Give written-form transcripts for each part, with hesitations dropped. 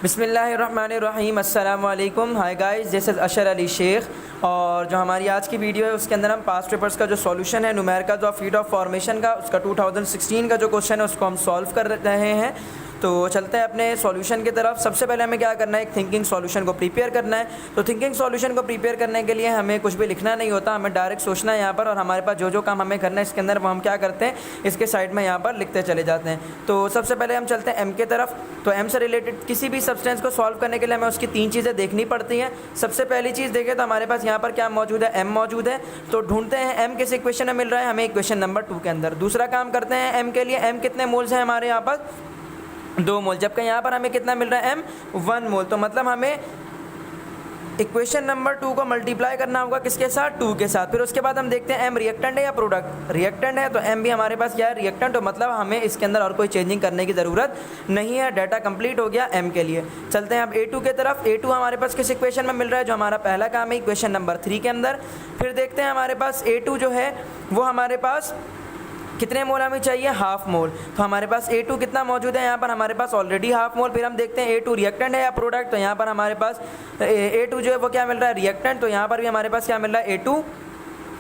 बिस्मिल्लाहिर्रहमानिर्रहीम अस्सलाम वालेकुम। हाय गाइस, दिस इज़ अशर अली शेख और जो हमारी आज की वीडियो है उसके अंदर हम पास्ट पेपर्स का जो सॉल्यूशन है numericals of field of formation का उसका 2016 का जो क्वेश्चन है उसको हम सॉल्व कर रहे हैं। तो चलते हैं अपने सॉल्यूशन की तरफ। सबसे पहले हमें क्या करना है, एक थिंकिंग सॉल्यूशन को प्रिपेयर करना है। तो थिंकिंग सॉल्यूशन को प्रिपेयर करने के लिए हमें कुछ भी लिखना नहीं होता, हमें डायरेक्ट सोचना है यहाँ पर, और हमारे पास जो जो काम हमें करना है इसके अंदर वो हम क्या करते हैं, इसके साइड में यहाँ पर लिखते चले जाते हैं। तो सबसे पहले हम चलते हैं एम की तरफ। तो एम से रिलेटेड किसी भी सब्सटेंस को सॉल्व करने के लिए हमें उसकी तीन चीज़ें देखनी पड़ती हैं। सबसे पहली चीज़ देखें तो हमारे पास यहाँ पर क्या मौजूद है, एम मौजूद है। तो ढूंढते हैं एम किस इक्वेशन में मिल रहा है, हमें इक्वेशन नंबर 2 के अंदर। दूसरा काम करते हैं एम के लिए, एम कितने मोल्स हैं हमारे यहाँ पर, 2 मोल, जबकि यहाँ पर हमें कितना मिल रहा है, एम 1 मोल। तो मतलब हमें इक्वेशन नंबर 2 को मल्टीप्लाई करना होगा किसके साथ, 2 के साथ। फिर उसके बाद हम देखते हैं एम रिएक्टेंट है या प्रोडक्ट, रिएक्टेंट है तो एम भी हमारे पास क्या है, रिएक्टेंट। तो मतलब हमें इसके अंदर और कोई चेंजिंग करने की ज़रूरत नहीं है। डाटा कंप्लीट हो गया एम के लिए। चलते हैं अब A2 के तरफ। A2 हमारे पास किस इक्वेशन में मिल रहा है, जो हमारा पहला काम है इक्वेशन नंबर 3 के अंदर। फिर देखते हैं हमारे पास A2 जो है वो हमारे पास कितने मोल हमें चाहिए, हाफ मोल। तो हमारे पास A2 कितना मौजूद है यहाँ पर, हमारे पास ऑलरेडी हाफ मोल। फिर हम देखते हैं A2 रिएक्टेंट है या प्रोडक्ट। तो यहाँ पर हमारे पास A2 जो है वो क्या मिल रहा है, रिएक्टेंट। तो यहाँ पर भी हमारे पास क्या मिल रहा है, A2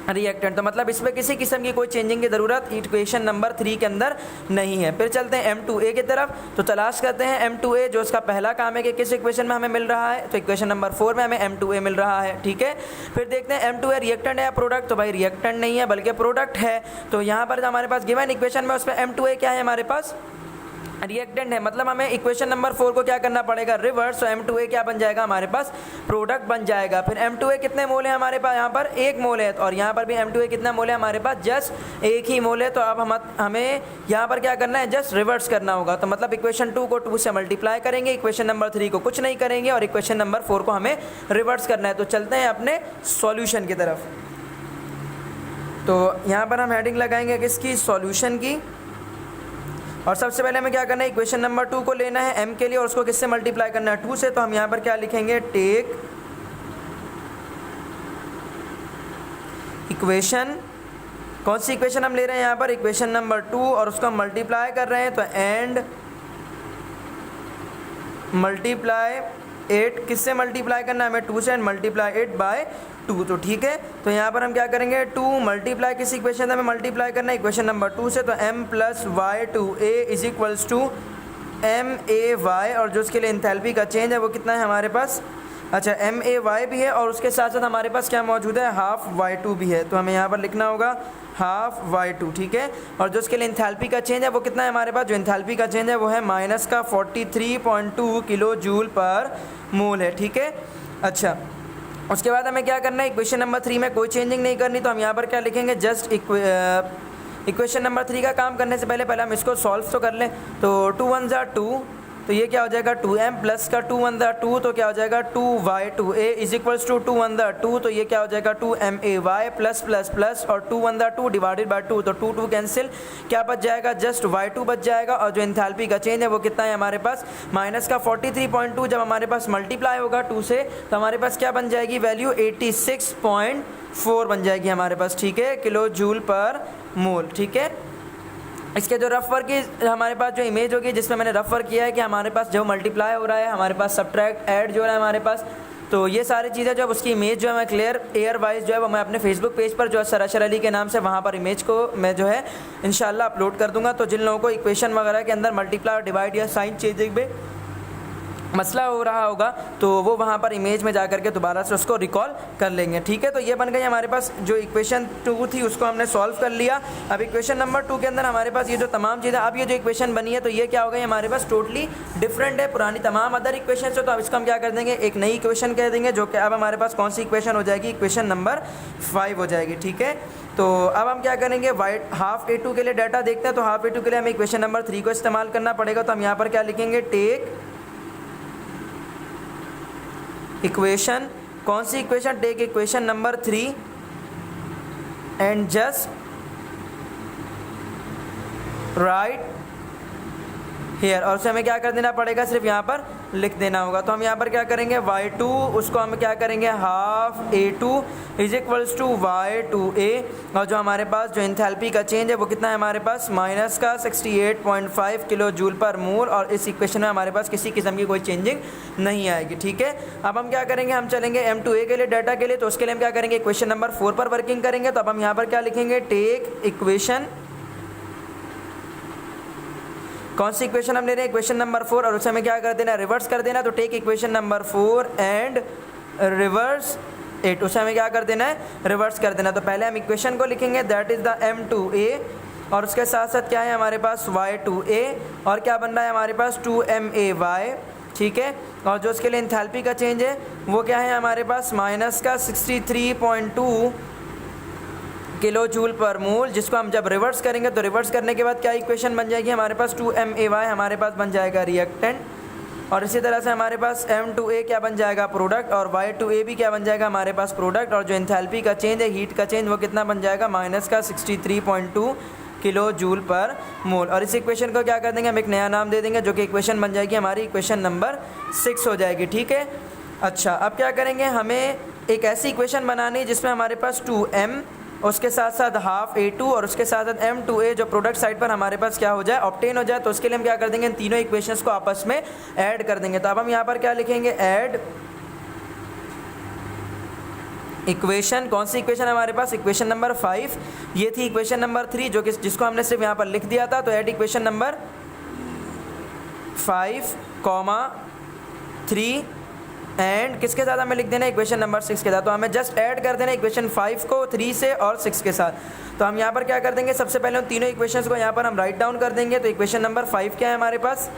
रिएक्टेंट। तो मतलब इसमें किसी किस्म की कोई चेंजिंग की ज़रूरत इक्वेशन नंबर 3 के अंदर नहीं है। फिर चलते हैं M2A की तरफ। तो तलाश करते हैं M2A, जो इसका पहला काम है कि किस इक्वेशन में हमें मिल रहा है। तो इक्वेशन नंबर 4 में हमें M2A मिल रहा है, ठीक है। फिर देखते हैं M2A रिएक्टेंट है या प्रोडक्ट। तो भाई रिएक्टेंट नहीं है बल्कि प्रोडक्ट है। तो यहाँ पर हमारे पास गिवन इक्वेशन में उसमें M2A क्या है, हमारे पास रिएक्टेंट है। मतलब हमें इक्वेशन नंबर 4 को क्या करना पड़ेगा, रिवर्स। तो M2A क्या बन जाएगा, हमारे पास प्रोडक्ट बन जाएगा। फिर M2A कितने मोल है हमारे पास, यहाँ पर 1 मोल है। और यहाँ पर भी M2A कितना मोल है, हमारे पास जस्ट 1 ही मोल है। तो अब हमें यहाँ पर क्या करना है, जस्ट रिवर्स करना होगा। तो मतलब इक्वेशन 2 को 2 से मल्टीप्लाई करेंगे, इक्वेशन नंबर 3 को कुछ नहीं करेंगे, और इक्वेशन नंबर 4 को हमें रिवर्स करना है। तो चलते हैं अपने सॉल्यूशन की तरफ। तो यहाँ पर हम हेडिंग लगाएंगे किसकी, सॉल्यूशन की। और सबसे पहले हमें क्या करना है, इक्वेशन नंबर 2 को लेना है m के लिए, और उसको किससे मल्टीप्लाई करना है, 2 से। तो हम यहाँ पर क्या लिखेंगे, टेक इक्वेशन, कौन सी इक्वेशन हम ले रहे हैं यहाँ पर, इक्वेशन नंबर 2, और उसको हम मल्टीप्लाई कर रहे हैं। तो एंड मल्टीप्लाई 8, किससे मल्टीप्लाई करना है हमें, 2 से, एंड मल्टीप्लाई 8 बाय 2। तो ठीक है। तो यहाँ पर हम क्या करेंगे, 2 मल्टीप्लाई किस इक्वेशन से हमें मल्टीप्लाई करना है, इक्वेशन नंबर 2 से। तो m plus Y 2a is equals to MAY, और जो उसके लिए इंथैल्पी का चेंज है वो कितना है हमारे पास, अच्छा MAY भी है, और उसके साथ साथ हमारे पास क्या मौजूद है, हाफ Y2 भी है। तो हमें यहाँ पर लिखना होगा हाफ Y2, ठीक है। और जो उसके लिए इंथैल्पी का चेंज है वो कितना है हमारे पास, जो इंथैल्पी का चेंज है वो है माइनस का 43.2 किलो जूल पर मोल है, ठीक है। अच्छा, उसके बाद हमें क्या करना है, इक्वेशन नंबर 3 में कोई चेंजिंग नहीं करनी। तो हम यहाँ पर क्या लिखेंगे, जस्ट इक्वेशन नंबर 3 का काम करने से पहले हम इसको सॉल्व तो कर लें। तो 2 1 ज़ा 2, तो ये क्या हो जाएगा 2m प्लस का 2 1 ज़ा 2, तो क्या हो जाएगा 2y2a इज इक्वल्स टू 2 1 ज़ा 2, तो ये क्या हो जाएगा 2MAY प्लस प्लस प्लस, और 2 1 ज़ा 2 डिवाइडेड बाय 2, तो 2 2 कैंसिल, क्या बच जाएगा, जस्ट y2 बच जाएगा। और जो एंथैल्पी का चेंज है वो कितना है हमारे पास, माइनस का 43.2, जब हमारे पास मल्टीप्लाई होगा 2 से तो हमारे पास क्या बन जाएगी वैल्यू, 86.4 बन जाएगी हमारे पास, ठीक है, किलो जूल पर मोल, ठीक है। इसके जो रफ वर्क की हमारे पास जो इमेज होगी, जिसमें मैंने रफ वर्क किया है कि हमारे पास जो मल्टीप्लाई हो रहा है, हमारे पास सब्ट्रैक्ट ऐड जो है हमारे पास, तो ये सारी चीज़ें जो उसकी इमेज जो है मैं क्लियर एयर वाइज जो है वो मैं अपने फेसबुक पेज पर जो है सर अशर अली के नाम से, वहाँ पर इमेज को मैं जो है इंशाल्लाह अपलोड कर दूंगा। तो जिन लोगों को इक्वेशन वगैरह के अंदर मल्टीप्लाई और डिवाइड या साइन चेंजिंग में मसला हो रहा होगा तो वो वहाँ पर इमेज में जा करके दोबारा से उसको रिकॉल कर लेंगे, ठीक है। तो ये बन गई हमारे पास जो इक्वेशन 2 थी उसको हमने सॉल्व कर लिया। अब इक्वेशन नंबर 2 के अंदर हमारे पास ये जो तमाम चीज़ें, अब ये जो इक्वेशन बनी है तो ये क्या हो गई हमारे पास, टोटली डिफरेंट है पुरानी तमाम अदर इक्वेशन से। तो अब इसको हम क्या कर देंगे, एक नई इक्वेशन कह देंगे, जो कि अब हमारे पास कौन सी इक्वेशन हो जाएगी, इक्वेशन नंबर 5 हो जाएगी, ठीक है। तो अब हम क्या करेंगे, हाफ A2 के लिए डाटा देखते हैं। तो हाफ A2 के लिए हमें इक्वेशन नंबर 3 को इस्तेमाल करना पड़ेगा। तो हम यहाँ पर क्या लिखेंगे, टेक इक्वेशन, कौन सी equation, take equation number 3 and just right here, और उसे हमें क्या कर देना पड़ेगा, सिर्फ यहाँ पर लिख देना होगा। तो हम यहाँ पर क्या करेंगे, y2 उसको हम क्या करेंगे half a2 is equals to y2a, और जो हमारे पास जो इंथैल्पी का चेंज है वो कितना है हमारे पास माइनस का 68.5 किलो जूल पर मोल, और इस इक्वेशन में हमारे पास किसी किस्म की कोई चेंजिंग नहीं आएगी। ठीक है, अब हम क्या करेंगे, हम चलेंगे M2A के लिए डाटा के लिए, तो उसके लिए हम क्या करेंगे, इक्वेशन नंबर 4 पर वर्किंग करेंगे। तो अब हम यहाँ पर क्या लिखेंगे, टेक इक्वेशन, कौन सी इक्वेशन हम ले रहे हैं, इक्वेशन नंबर 4, और उसे हमें क्या कर देना, रिवर्स कर देना। तो take equation number 4 and reverse it, उसे हमें क्या कर देना है, रिवर्स कर देना। तो पहले हम इक्वेशन को लिखेंगे, दैट इज़ द M2A, और उसके साथ साथ क्या है हमारे पास y2a, और क्या बन रहा है हमारे पास 2MAy। ठीक है, और जो उसके लिए इंथैल्पी का चेंज है वो क्या है हमारे पास माइनस का 63.2 किलो जूल पर मोल, जिसको हम जब रिवर्स करेंगे तो रिवर्स करने के बाद क्या इक्वेशन बन जाएगी हमारे पास 2MAy हमारे पास बन जाएगा रिएक्टेंट, और इसी तरह से हमारे पास M2A क्या बन जाएगा प्रोडक्ट, और Y2A भी क्या बन जाएगा हमारे पास प्रोडक्ट, और जो इंथैल्पी का चेंज है हीट का चेंज वो कितना बन जाएगा माइनस का 63.2 किलो जूल पर मोल। और इस इक्वेशन को क्या कर देंगे, हम एक नया नाम दे देंगे जो कि इक्वेशन बन जाएगी हमारी इक्वेशन नंबर 6 हो जाएगी। ठीक है, अच्छा अब क्या करेंगे, हमें एक ऐसी इक्वेशन बनानी है जिसमें हमारे पास 2M, उसके साथ साथ हाफ a2 और उसके साथ साथ M2A जो प्रोडक्ट साइड पर हमारे पास क्या हो जाए, ऑब्टेन हो जाए। तो उसके लिए हम क्या कर देंगे, इन तीनों इक्वेशंस को आपस में ऐड कर देंगे। तो अब हम यहाँ पर क्या लिखेंगे, ऐड इक्वेशन, कौन सी इक्वेशन हमारे पास, इक्वेशन नंबर 5, ये थी इक्वेशन नंबर 3 जो कि जिसको हमने सिर्फ यहाँ पर लिख दिया था। तो ऐड इक्वेशन नंबर 5, 3 एंड किसके साथ हमें लिख देना है, इक्वेशन नंबर 6 के साथ। तो हमें जस्ट ऐड कर देना है इक्वेशन 5 को 3 से और 6 के साथ। तो हम यहाँ पर क्या कर देंगे, सबसे पहले उन तीनों इक्वेशंस को यहाँ पर हम राइट डाउन कर देंगे। तो इक्वेशन नंबर 5 क्या है हमारे पास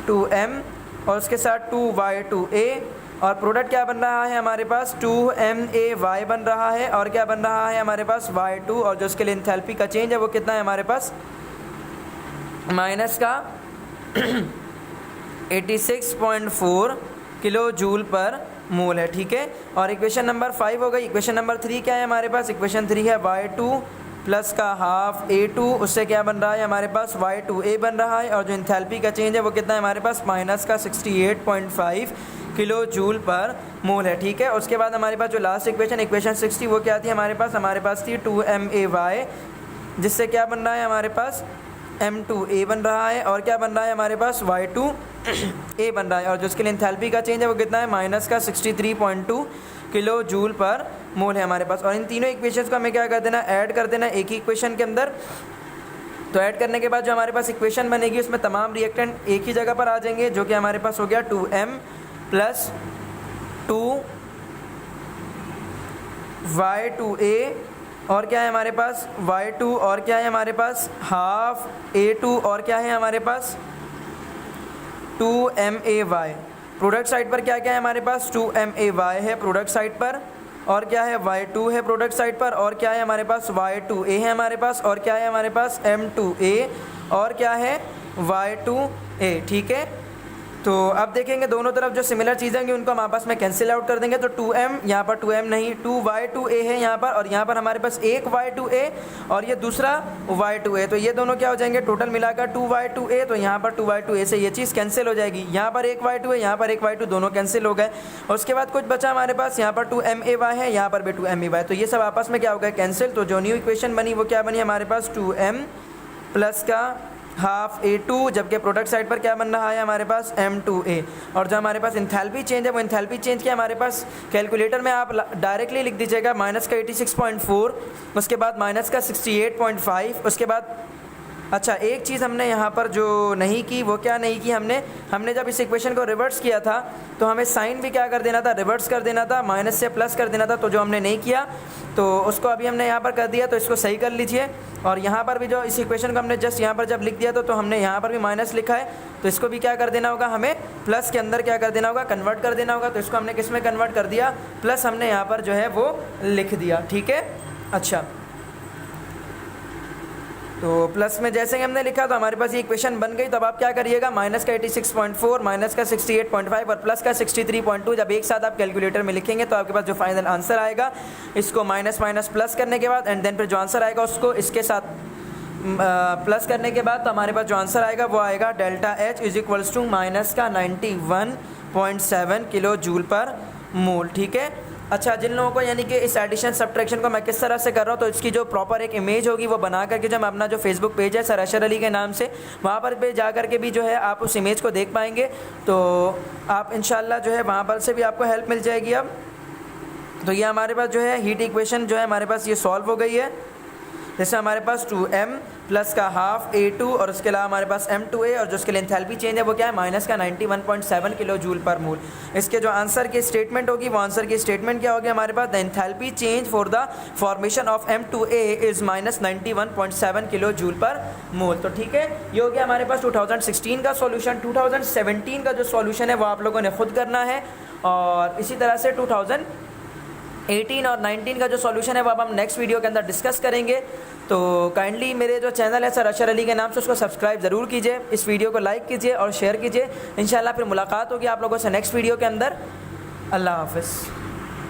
2M और उसके साथ 2Y2A, और प्रोडक्ट क्या बन रहा है हमारे पास 2MAy बन रहा है, और क्या बन रहा है हमारे पास Y2, और जो उसके लिए इंथैल्पी का चेंज है वो कितना है हमारे पास माइनस का 86.4 किलो जूल पर मोल है। ठीक है, और इक्वेशन नंबर 5 हो गई। इक्वेशन नंबर 3 क्या है हमारे पास, इक्वेशन 3 है y2 प्लस का हाफ a2, उससे क्या बन रहा है हमारे पास y2a बन रहा है, और जो इंथैल्पी का चेंज है वो कितना है हमारे पास माइनस का 68.5 किलो जूल पर मोल है। ठीक है, उसके बाद हमारे पास जो लास्ट इक्वेशन इक्वेशन 6 थी वो क्या थी हमारे पास थी 2MAy, जिससे क्या बन रहा है हमारे पास M2A बन रहा है, और क्या बन रहा है हमारे पास Y2A बन रहा है, और जो उसके लिए इंथैल्पी का चेंज है वो कितना है माइनस का 63.2 किलो जूल पर मोल है हमारे पास। और इन तीनों इक्वेशंस को हमें क्या कर देना, ऐड कर देना एक ही इक्वेशन के अंदर। तो ऐड करने के बाद जो हमारे पास इक्वेशन बनेगी उसमें तमाम रिएक्टेंट एक ही जगह पर आ जाएंगे, जो कि हमारे पास हो गया 2M प्लस 2Y2A, और क्या है हमारे पास y2, और क्या है हमारे पास हाफ a2, और क्या है हमारे पास 2MAy। प्रोडक्ट साइड पर क्या क्या है हमारे पास 2MAy है प्रोडक्ट साइड पर, और क्या है y2 है प्रोडक्ट साइड पर, और क्या है हमारे पास y2a है हमारे पास, और क्या है हमारे पास M2A, और क्या है y2a। ठीक है, तो अब देखेंगे दोनों तरफ जो सिमिलर चीज़ें होंगी उनको हम आपस में कैंसिल आउट कर देंगे। तो 2M यहाँ पर 2M नहीं 2Y2A है यहाँ पर, और यहाँ पर हमारे पास एक Y2A और ये दूसरा Y2A, तो ये दोनों क्या हो जाएंगे टोटल मिलाकर 2Y2A। तो यहाँ पर 2Y2A से ये चीज़ कैंसिल हो जाएगी, यहाँ पर एक Y2A यहाँ पर एक Y2, दोनों कैंसिल हो गए। और उसके बाद कुछ बचा हमारे पास, यहाँ पर 2MAy है, यहाँ पर भी 2MAy, तो ये सब आपस में क्या हो गया कैंसिल। तो जो न्यू इक्वेशन बनी वो क्या बनी हमारे पास 2M प्लस का हाफ a2, जबकि प्रोडक्ट साइड पर क्या बन रहा है हमारे पास M2A। और जो हमारे पास इंथैल्पी चेंज है वो इंथैल्पी चेंज क्या हमारे पास कैलकुलेटर में आप डायरेक्टली लिख दीजिएगा माइनस का 86.4, उसके बाद माइनस का 68.5, उसके बाद अच्छा एक चीज़ हमने यहाँ पर जो नहीं की वो क्या नहीं की, हमने जब इस इक्वेशन को रिवर्स किया था तो हमें साइन भी क्या कर देना था, रिवर्स कर देना था, माइनस से प्लस कर देना था। तो जो हमने नहीं किया तो उसको अभी हमने यहाँ पर कर दिया, तो इसको सही कर लीजिए। और यहाँ पर भी जो इस इक्वेशन को हमने जस्ट यहाँ पर जब लिख दिया तो हमने यहाँ पर भी माइनस लिखा है, तो इसको भी क्या कर देना होगा, हमें प्लस के अंदर क्या कर देना होगा, कन्वर्ट कर देना होगा। तो इसको हमने किस में कन्वर्ट कर दिया, प्लस हमने यहाँ पर जो है वो लिख दिया। ठीक है, अच्छा तो प्लस में जैसे ही हमने लिखा तो हमारे पास ये इक्वेशन बन गई। तो अब आप क्या करिएगा, माइनस का 86.4 माइनस का 68.5 और प्लस का 63.2 जब एक साथ आप कैलकुलेटर में लिखेंगे तो आपके पास जो फाइनल आंसर आएगा, इसको माइनस माइनस प्लस करने के बाद एंड देन फिर जो आंसर आएगा उसको इसके साथ प्लस करने के बाद तो हमारे पास जो आंसर आएगा वो आएगा delta H is equals to minus का 91.7 किलो जूल पर मोल। ठीक है। अच्छा, जिन लोगों को यानी कि इस एडिशन सब्ट्रैक्शन को मैं किस तरह से कर रहा हूँ, तो इसकी जो प्रॉपर एक इमेज होगी वो बना करके जो मैं अपना जो फेसबुक पेज है सर अशर अली के नाम से, वहाँ पर पे जा करके भी जो है आप उस इमेज को देख पाएंगे। तो आप इंशाल्लाह जो है वहाँ पर से भी आपको हेल्प मिल जाएगी। अब तो ये हमारे पास जो है हीट इक्वेशन जो है हमारे पास ये सॉल्व हो गई है। जैसे हमारे पास 2m प्लस का हाफ A2 और उसके अलावा हमारे पास M2A और जो उसके लिए एंथैल्पी चेंज है वो क्या है, माइनस का 91.7 किलो जूल पर मोल। इसके जो आंसर की स्टेटमेंट होगी वो आंसर की स्टेटमेंट क्या होगी हमारे पास, the enthalpy change for the formation of M2A is minus 91.7 kilo joule per mole. तो ठीक है, ये हो गया हमारे पास 2016 का सॉल्यूशन। 2017 का जो सॉल्यूशन है वो आप लोगों ने खुद करना है, और इसी तरह से 2018 और 19 का जो सॉल्यूशन है वो अब हम नेक्स्ट वीडियो के अंदर डिस्कस करेंगे। तो काइंडली मेरे जो चैनल है सर अशर अली के नाम से उसको सब्सक्राइब ज़रूर कीजिए, इस वीडियो को लाइक कीजिए और शेयर कीजिए। इंशाल्लाह फिर मुलाकात होगी आप लोगों से नेक्स्ट वीडियो के अंदर। अल्लाह हाफ़िज़।